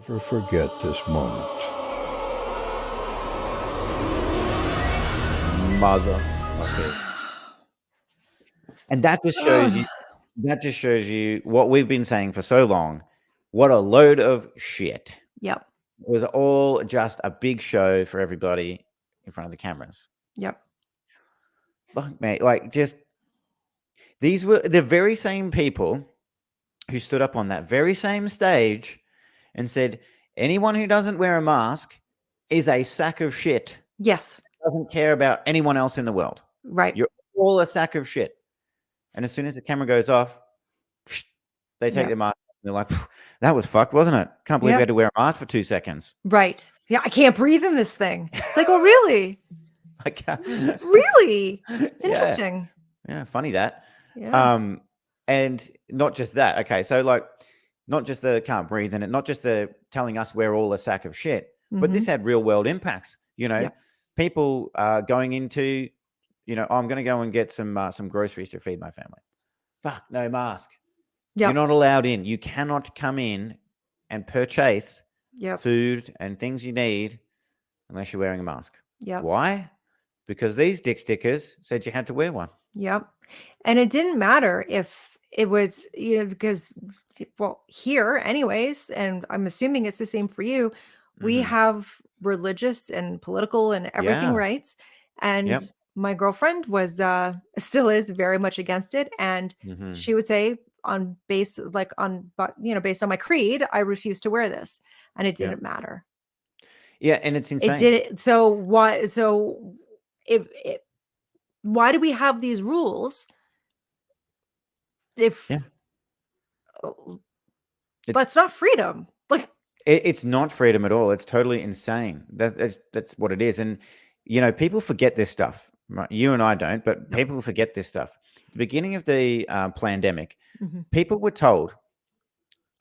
never forget this moment. Motherfuckers. And that just shows you what we've been saying for so long. What a load of shit. Yep. It was all just a big show for everybody in front of the cameras. Yep. Fuck, mate. Like, just these were the very same people who stood up on that very same stage and said, anyone who doesn't wear a mask is a sack of shit. Yes. Doesn't care about anyone else in the world. Right. You're all a sack of shit. And as soon as the camera goes off, they take their mask off and they're like, that was fucked, wasn't it? Can't believe we had to wear a mask for 2 seconds. Right. Yeah, I can't breathe in this thing. It's like, oh, really? I can't. Really? It's interesting. Yeah, funny that. Yeah. And not just that. Okay, so like, not just the can't breathe in it, not just the telling us we're all a sack of shit, but this had real world impacts. You know, people going into, you know, I'm going to go and get some groceries to feed my family. Fuck, no mask. You're not allowed in. You cannot come in and purchase food and things you need unless you're wearing a mask. Why? Because these dick stickers said you had to wear one. Yep. And it didn't matter if it was, you know, because, well, here anyways, and I'm assuming it's the same for you, we have religious and political and everything rights. And my girlfriend was, still is very much against it. And she would say based on my creed, I refuse to wear this. And it didn't matter. Yeah. And it's insane. It did. So why do we have these rules? That's not freedom. Like, it's not freedom at all. It's totally insane. That's what it is. And, you know, people forget this stuff. Right? You and I don't, but people forget this stuff. At the beginning of the pandemic, people were told,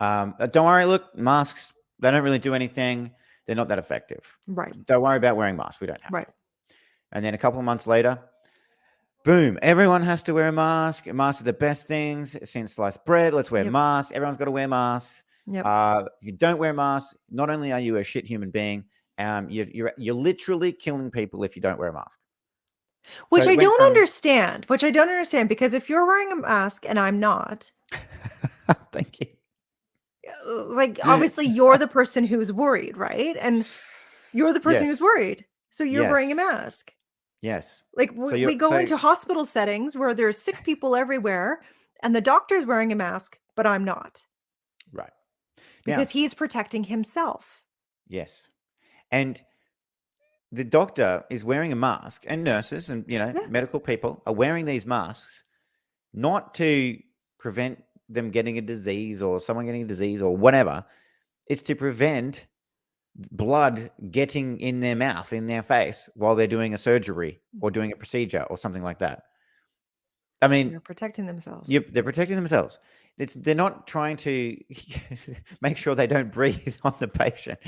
don't worry, look, masks, they don't really do anything. They're not that effective. Right. Don't worry about wearing masks. We don't have right. to. And then a couple of months later, boom, everyone has to wear a mask. Masks are the best things since sliced bread. Let's wear masks. Everyone's got to wear masks. If you don't wear masks, not only are you a shit human being, you're literally killing people if you don't wear a mask. Which I don't understand. Because if you're wearing a mask and I'm not, thank you. Like, obviously, you're the person who's worried, right? And you're the person who's worried, so you're wearing a mask. Yes. Like we go into hospital settings where there's sick people everywhere, and the doctor's wearing a mask, but I'm not. Right. Because he's protecting himself. Yes. And the doctor is wearing a mask, and nurses and, you know, medical people are wearing these masks not to prevent them getting a disease or someone getting a disease or whatever. It's to prevent blood getting in their mouth, in their face while they're doing a surgery or doing a procedure or something like that. I mean, they're protecting themselves. They're protecting themselves. They're not trying to make sure they don't breathe on the patient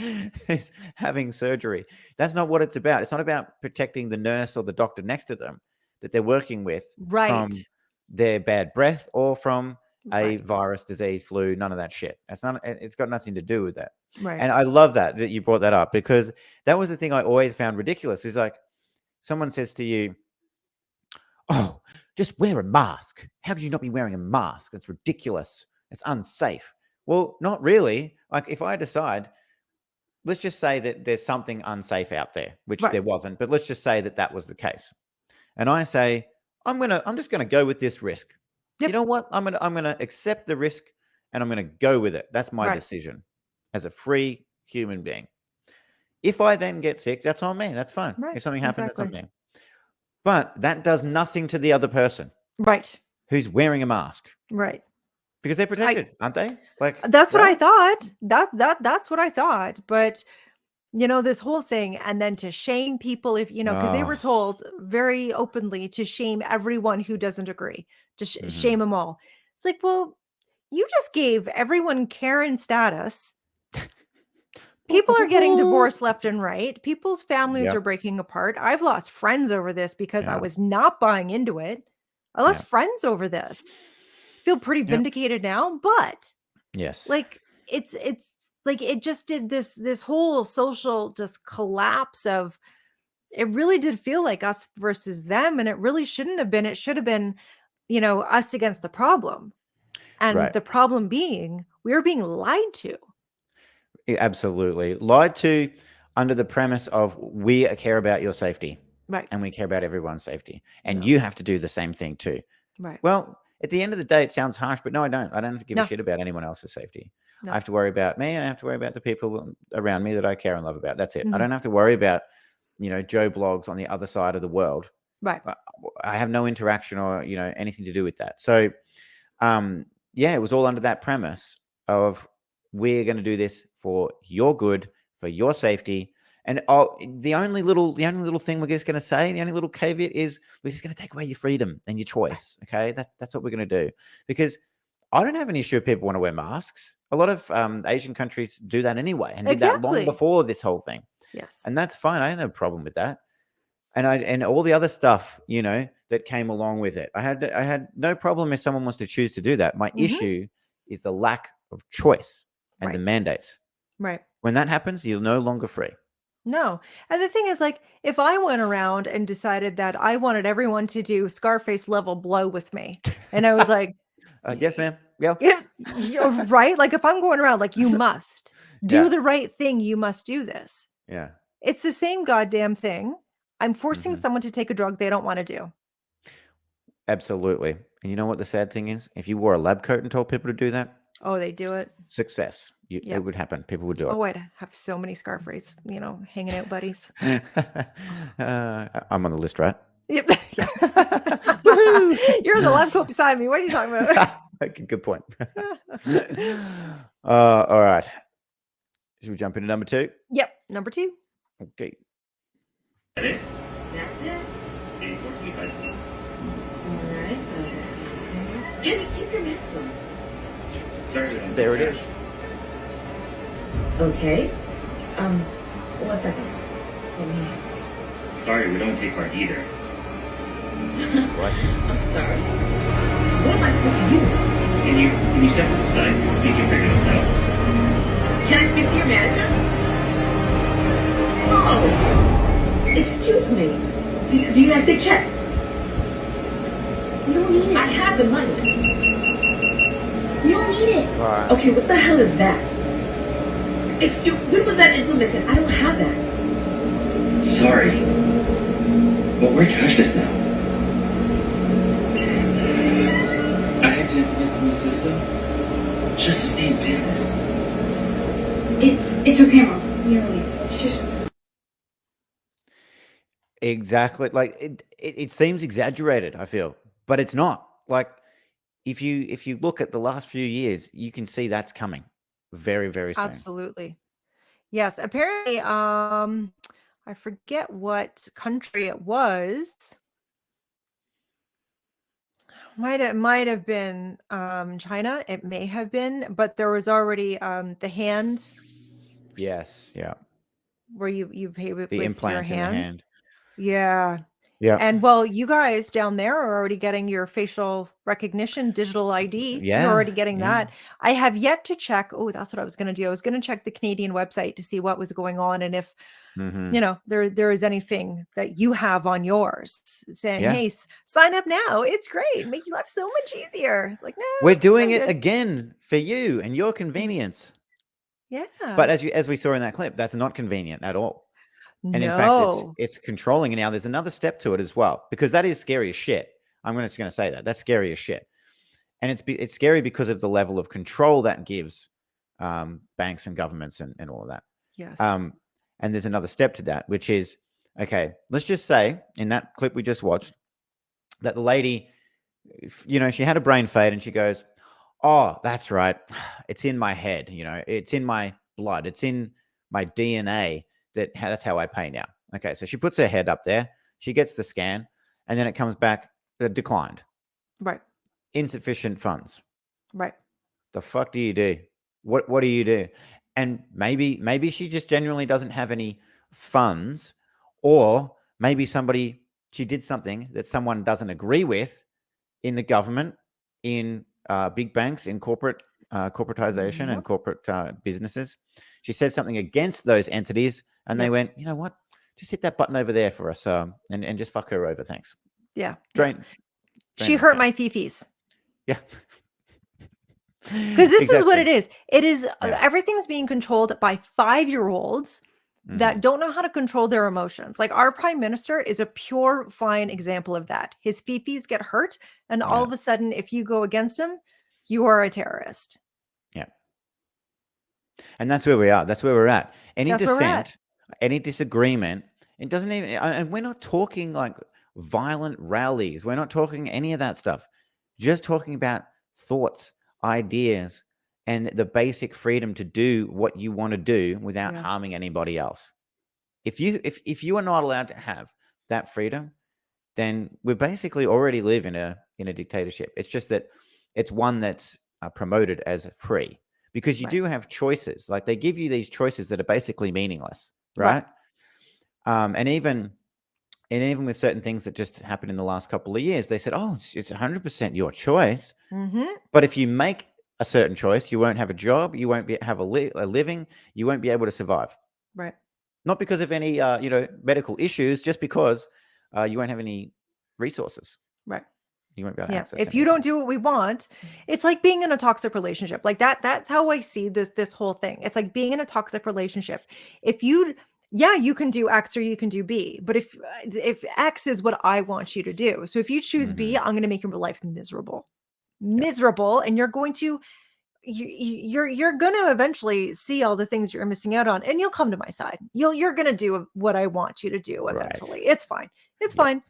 who's having surgery. That's not what it's about. It's not about protecting the nurse or the doctor next to them that they're working with from their bad breath or from a virus, disease, flu, none of that shit. It's got nothing to do with that. Right. And I love that you brought that up, because that was the thing I always found ridiculous. Is like, someone says to you, oh, just wear a mask. How could you not be wearing a mask? That's ridiculous. It's unsafe. Well, not really. Like, if I decide, let's just say that there's something unsafe out there, which there wasn't, but let's just say that was the case. And I say, I'm just gonna go with this risk. You know what? I'm gonna accept the risk and I'm gonna go with it. That's my decision as a free human being. If I then get sick, that's on me. That's fine. If something happens, that's on me. But that does nothing to the other person. Right. Who's wearing a mask. Right. Because they're protected, aren't they? Like, that's what I thought. That's what I thought. But, you know, this whole thing, and then to shame people, if, you know, because they were told very openly to shame everyone who doesn't agree, to shame them all. It's like, well, you just gave everyone Karen status. People are getting divorced left and right. People's families are breaking apart. I've lost friends over this because I was not buying into it. I lost friends over this. Feel pretty vindicated now, but yes, like it's like it just did this whole social just collapse of, it really did feel like us versus them, and it really shouldn't have been. It should have been, us against the problem. And Right. the problem being, we were being lied to. Absolutely. Lied to under the premise of we care about your safety Right. and we care about everyone's safety. And No. you have to do the same thing too. Right. Well, at the end of the day, it sounds harsh, but no, I don't. I don't have to give a No. shit about anyone else's safety. No. I have to worry about me and I have to worry about the people around me that I care and love about. That's it. I Mhm. don't have to worry about, Joe Blogs on the other side of the world. Right. I have no interaction or, anything to do with that. So, it was all under that premise of we're going to do this for your good, for your safety. And the only little thing we're just going to say, the only little caveat is we're just going to take away your freedom and your choice. Okay, that's what we're going to do. Because I don't have an issue if people want to wear masks. A lot of Asian countries do that anyway, and did that long Exactly. before this whole thing. Yes. And that's fine. I have no problem with that. And all the other stuff, that came along with it. I had no problem if someone wants to choose to do that. My issue is the lack of choice and the Right. mandates. Right. When that happens, you're no longer free. No. And the thing is, like, if I went around and decided that I wanted everyone to do Scarface level blow with me, and I was like, Yes, ma'am. Yeah. yeah, right? Like, if I'm going around, like, you must do Yeah. the right thing, you must do this. Yeah. It's the same goddamn thing. I'm forcing Mhm. someone to take a drug they don't want to do. Absolutely. And you know what the sad thing is? If you wore a lab coat and told people to do that, Oh, they do it. success. Yep. It would happen. People would do it. Oh, I'd have so many Scarface, hanging out buddies. I'm on the list, right? Yep. Yes. You're in the lab coat beside me. What are you talking about? Okay, good point. All right. Should we jump into number 2? Yep. Number 2. Okay. That's it? Okay, 45 please. Alright. Keep your mask on. Sorry, we don't There take it is. Okay. 1 second. Sorry, we don't take part either. What? I'm sorry. What am I supposed to use? Can you step to the side so you can figure this out? Can I speak to your manager? Oh! Excuse me. Do you guys take checks? We don't need it. I have the money. We don't need it. Fine. Okay, what the hell is that? When was that implemented? I don't have that. Sorry. But we're cashless now. I had to implement the new system just to stay in business. It's okay, Mom. Nearly. It's just... Exactly. Like it seems exaggerated, I feel, but it's not. Like if you look at the last few years, you can see that's coming very, very soon. Absolutely. Yes. Apparently, I forget what country it was. Might have been China. It may have been, but there was already the hand Yes. Yeah. where you pay with The your implants in the hand. hand. Yeah. Yeah. And well, you guys down there are already getting your facial recognition, digital ID. You're Yeah. already getting Yeah. that. I have yet to check. Oh, that's what I was going to do. I was going to check the Canadian website to see what was going on and if, Mhm. there is anything that you have on yours saying, Yeah. hey, sign up now. It's great. Make your life so much easier. It's like, no, We're doing I'm it good. again for you and your convenience. Yeah. But as we saw in that clip, that's not convenient at all. And in fact, No. it's controlling. And now there's another step to it as well, because that is scary as shit. I'm just going to say that. That's scary as shit. And it's scary because of the level of control that gives banks and governments and all of that. Yes. And there's another step to that, which is, okay, let's just say in that clip we just watched that the lady, she had a brain fade and she goes, oh, that's right. It's in my head. It's in my blood. It's in my DNA. That's how I pay now. Okay, so she puts her head up there. She gets the scan, and then it comes back declined. Right. Insufficient funds. Right. The fuck do you do? What do you do? And maybe she just genuinely doesn't have any funds, or maybe she did something that someone doesn't agree with in the government, in big banks, in corporate corporatization and Yep. corporate businesses. She said something against those entities, and they Yep. went, you know what? Just hit that button over there for us, and just fuck her over. Thanks. Yeah. Drain She the hurt account. my fifis. Yeah. Because this is what it is. It is Yeah. everything's being controlled by 5-year-olds that don't know how to control their emotions. Like our prime minister is a pure fine example of that. His fifis get hurt, and all of a sudden, if you go against him, you are a terrorist. Yeah. And that's where we are. That's where we're at. Any That's where we're at. dissent, any disagreement, it doesn't even, and we're not talking like violent rallies. We're not talking any of that stuff. Just talking about thoughts, ideas, and the basic freedom to do what you want to do without Yeah. harming anybody else. If you are not allowed to have that freedom, then we basically already live in a dictatorship. It's just that it's one that's promoted as free, because you Right. do have choices. Like they give you these choices that are basically meaningless, right? And even with certain things that just happened in the last couple of years, they said, "Oh, it's 100% your choice." But if you make a certain choice, you won't have a job, you won't have a living, you won't be able to survive. Right. Not because of any medical issues, just because you won't have any resources. Right. You won't be able to access If you anything. don't do what we want, it's like being in a toxic relationship. Like that's how I see this whole thing. It's like being in a toxic relationship. If you can do X or you can do B, but if X is what I want you to do, so if you choose B, I'm going to make your life miserable, and you're going to you're going to eventually see all the things you're missing out on, and you'll come to my side. You're going to do what I want you to do eventually. It's fine. It's fine.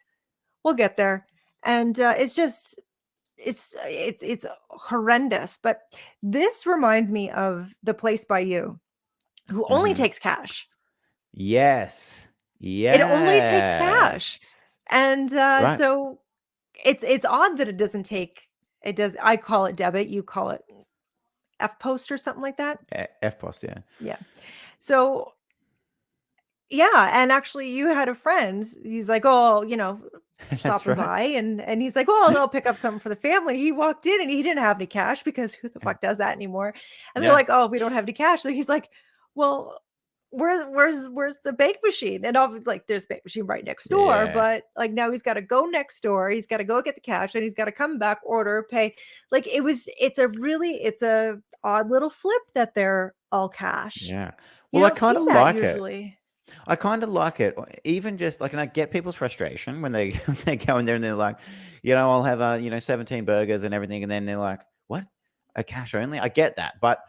We'll get there. And it's just it's horrendous. But this reminds me of The Place by You, who only takes cash. Yes. It only takes cash. And so it's odd that it doesn't take it does. I call it debit, you call it F post or something like that. F post, yeah. Yeah. So yeah, and actually you had a friend, he's like, "Oh, stopping by," and he's like, "Oh, I'll pick up something for the family." He walked in and he didn't have any cash, because who the fuck does that anymore? And they're like, "Oh, we don't have any cash." So he's like, "Well, where's the bank machine?" And I was like, "There's a bank machine right next door," but like now he's got to go next door, he's got to go get the cash, and he's got to come back, order, pay. Like it's a odd little flip that they're all cash. Yeah. You Well, I don't kind of see that like usually. I kind of like it, even just like, and I get people's frustration when they go in there and they're like, I'll have 17 burgers and everything, and then they're like, what? A cash only? I get that, but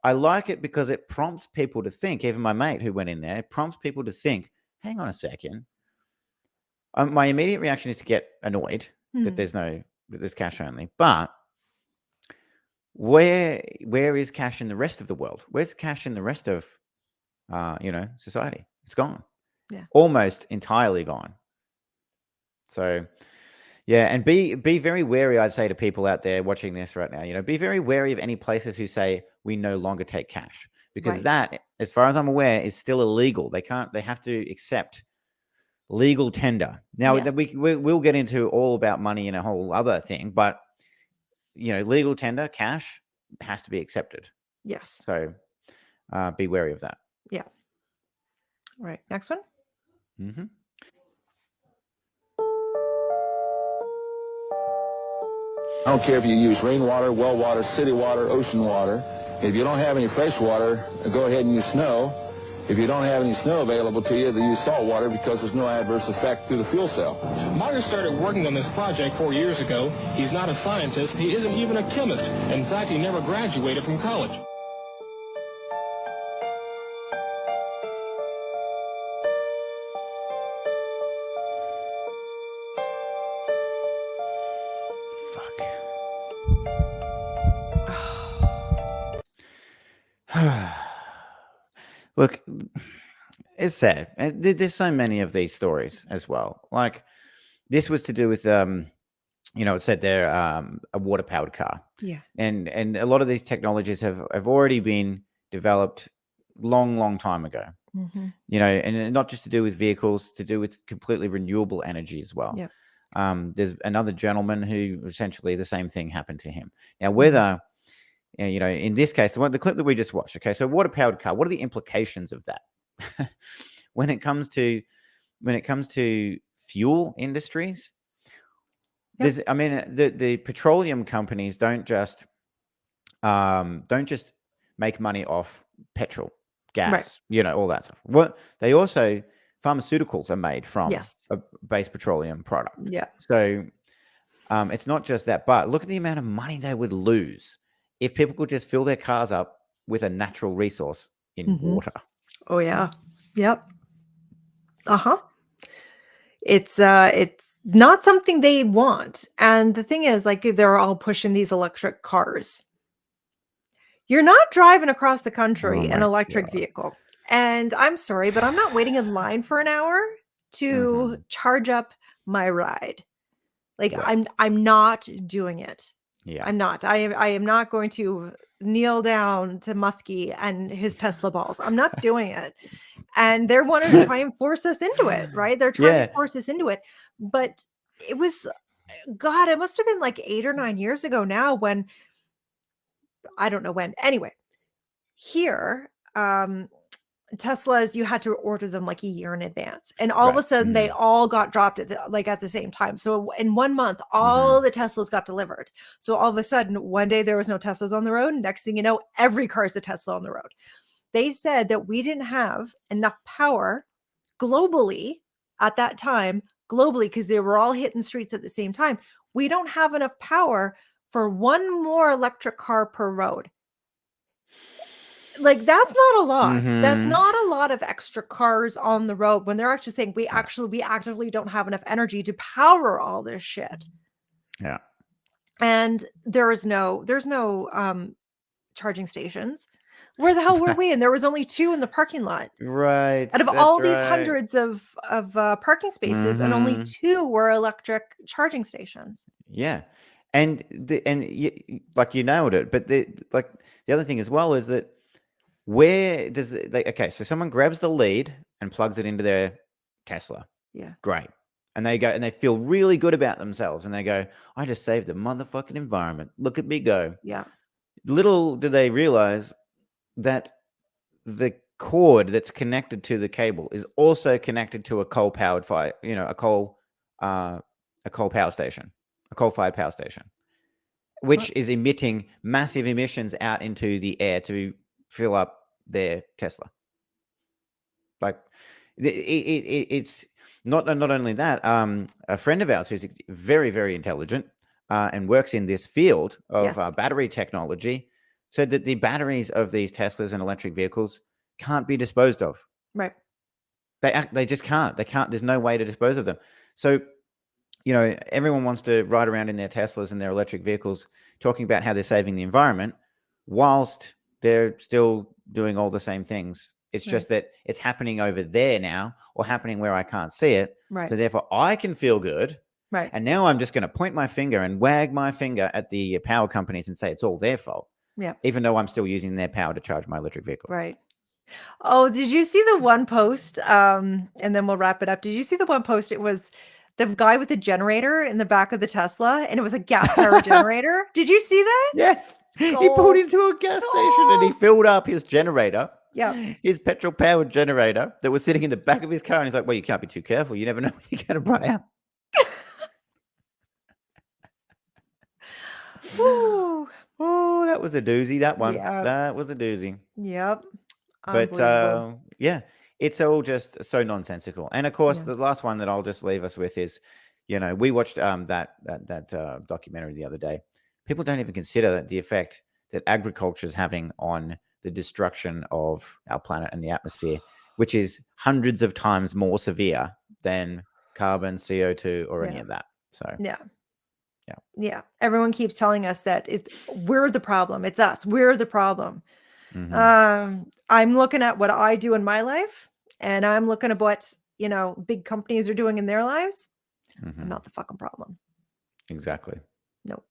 I like it because it prompts people to think. Even my mate who went in there, it prompts people to think, hang on a second. My immediate reaction is to get annoyed that there's cash only, but where is cash in the rest of the world? Where's cash in the rest of society? It's gone. Yeah. Almost entirely gone. So yeah, and be very wary, I'd say, to people out there watching this right now. Be very wary of any places who say we no longer take cash, because that, as far as I'm aware, is still illegal. They have to accept legal tender. Now we'll get into all about money in a whole other thing, but legal tender, cash, has to be accepted. Yes. So be wary of that. Yeah. All right. Next one. I don't care if you use rainwater, well water, city water, ocean water. If you don't have any fresh water, go ahead and use snow. If you don't have any snow available to you, then use salt water, because there's no adverse effect to the fuel cell. Martin started working on this project 4 years ago. He's not a scientist. He isn't even a chemist. In fact, he never graduated from college. Look, it's sad. And there's so many of these stories as well. Like, this was to do with, it said there, a water-powered car. Yeah. And a lot of these technologies have already been developed long time ago. And not just to do with vehicles, to do with completely renewable energy as well. Yeah. There's another gentleman who essentially the same thing happened to him. Now, whether in this case, the clip that we just watched. Okay, so water powered car. What are the implications of that when it comes to fuel industries? Yep. The petroleum companies don't just make money off petrol, gas, all that stuff. What they also pharmaceuticals are made from a base petroleum product. Yeah. So it's not just that, but look at the amount of money they would lose if people could just fill their cars up with a natural resource in water. Oh yeah. Yep. It's not something they want. And the thing is, like, they're all pushing these electric cars. You're not driving across the country in an electric vehicle. And I'm sorry, but I'm not waiting in line for an hour to charge up my ride. Like, I'm not doing it. Yeah. I'm not. I am not going to kneel down to Muskie and his Tesla balls. I'm not doing it. And they're wanting to try and force us into it, right? They're trying to force us into it. But it was, God, it must have been like 8 or 9 years ago now when, I don't know when. Anyway, here, Teslas, you had to order them like a year in advance. And all of a sudden they all got dropped at the same time. So in 1 month, all the Teslas got delivered. So all of a sudden, one day there was no Teslas on the road. Next thing you know, every car is a Tesla on the road. They said that we didn't have enough power globally at that time, because they were all hitting streets at the same time. We don't have enough power for one more electric car per road. Like, that's not a lot. That's not a lot of extra cars on the road when they're actually saying we actively don't have enough energy to power all this shit. Yeah. And there's no charging stations. Where the hell were we? And there was only 2 in the parking lot. Right. Out of all these hundreds of parking spaces, and only 2 were electric charging stations. Yeah. And you nailed it. But the other thing as well is that where does so someone grabs the lead and plugs it into their Tesla. Yeah. Great. And they go and they feel really good about themselves. And they go, I just saved the motherfucking environment. Look at me go. Yeah. Little do they realize that the cord that's connected to the cable is also connected to a coal-powered fire, a coal-fired power station, which is emitting massive emissions out into the air to fill up their Tesla. Like, it's not only that. A friend of ours who's very, very intelligent and works in this field of battery technology said that the batteries of these Teslas and electric vehicles can't be disposed of. Right. They just can't. They can't. There's no way to dispose of them. So, everyone wants to ride around in their Teslas and their electric vehicles talking about how they're saving the environment whilst they're still doing all the same things. It's just that it's happening over there now, or happening where I can't see it. Right. So therefore I can feel good. Right. And now I'm just going to point my finger and wag my finger at the power companies and say it's all their fault. Yeah. Even though I'm still using their power to charge my electric vehicle. Right. Oh, did you see the one post? And then we'll wrap it up. Did you see the one post? It was the guy with the generator in the back of the Tesla, and it was a gas powered generator. Did you see that? Yes. He pulled into a gas station and he filled up his generator. Yeah. His petrol powered generator that was sitting in the back of his car. And he's like, well, you can't be too careful. You never know when you're going to run out. Woo. Oh, that was a doozy, that one. Yeah. That was a doozy. Yep. But yeah, it's all just so nonsensical. And of course, the last one that I'll just leave us with is, we watched that documentary the other day. People don't even consider the effect that agriculture is having on the destruction of our planet and the atmosphere, which is hundreds of times more severe than carbon, CO2, or any of that. So yeah. Everyone keeps telling us that we're the problem. It's us. We're the problem. I'm looking at what I do in my life, and I'm looking at what big companies are doing in their lives. I'm not the fucking problem. Exactly. No.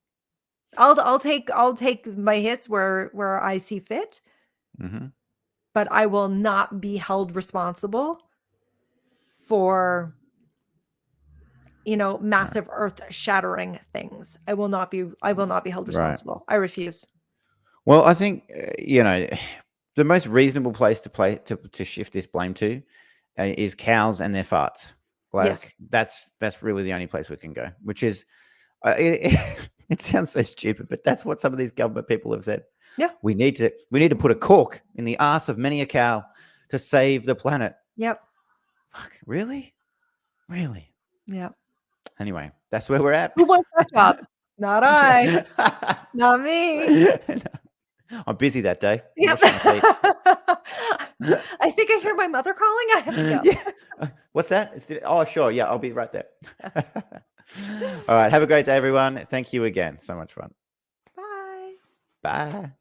I'll take my hits where I see fit. But I will not be held responsible for massive earth shattering things. I will not be held responsible. I refuse. Well, I think the most reasonable place to shift this blame to is cows and their farts. Like Yes. that's really the only place we can go. Which is, it sounds so stupid, but that's what some of these government people have said. Yeah. We need to put a cork in the ass of many a cow to save the planet. Yep. Fuck, really? Yep. Anyway, that's where we're at. Who wants that job? Not I. Not me. I'm busy that day. Yep. Washing feet. I think I hear my mother calling. I have to go. Yeah. What's that? Oh, sure. Yeah, I'll be right there. All right. Have a great day, everyone. Thank you again. So much fun. Bye. Bye.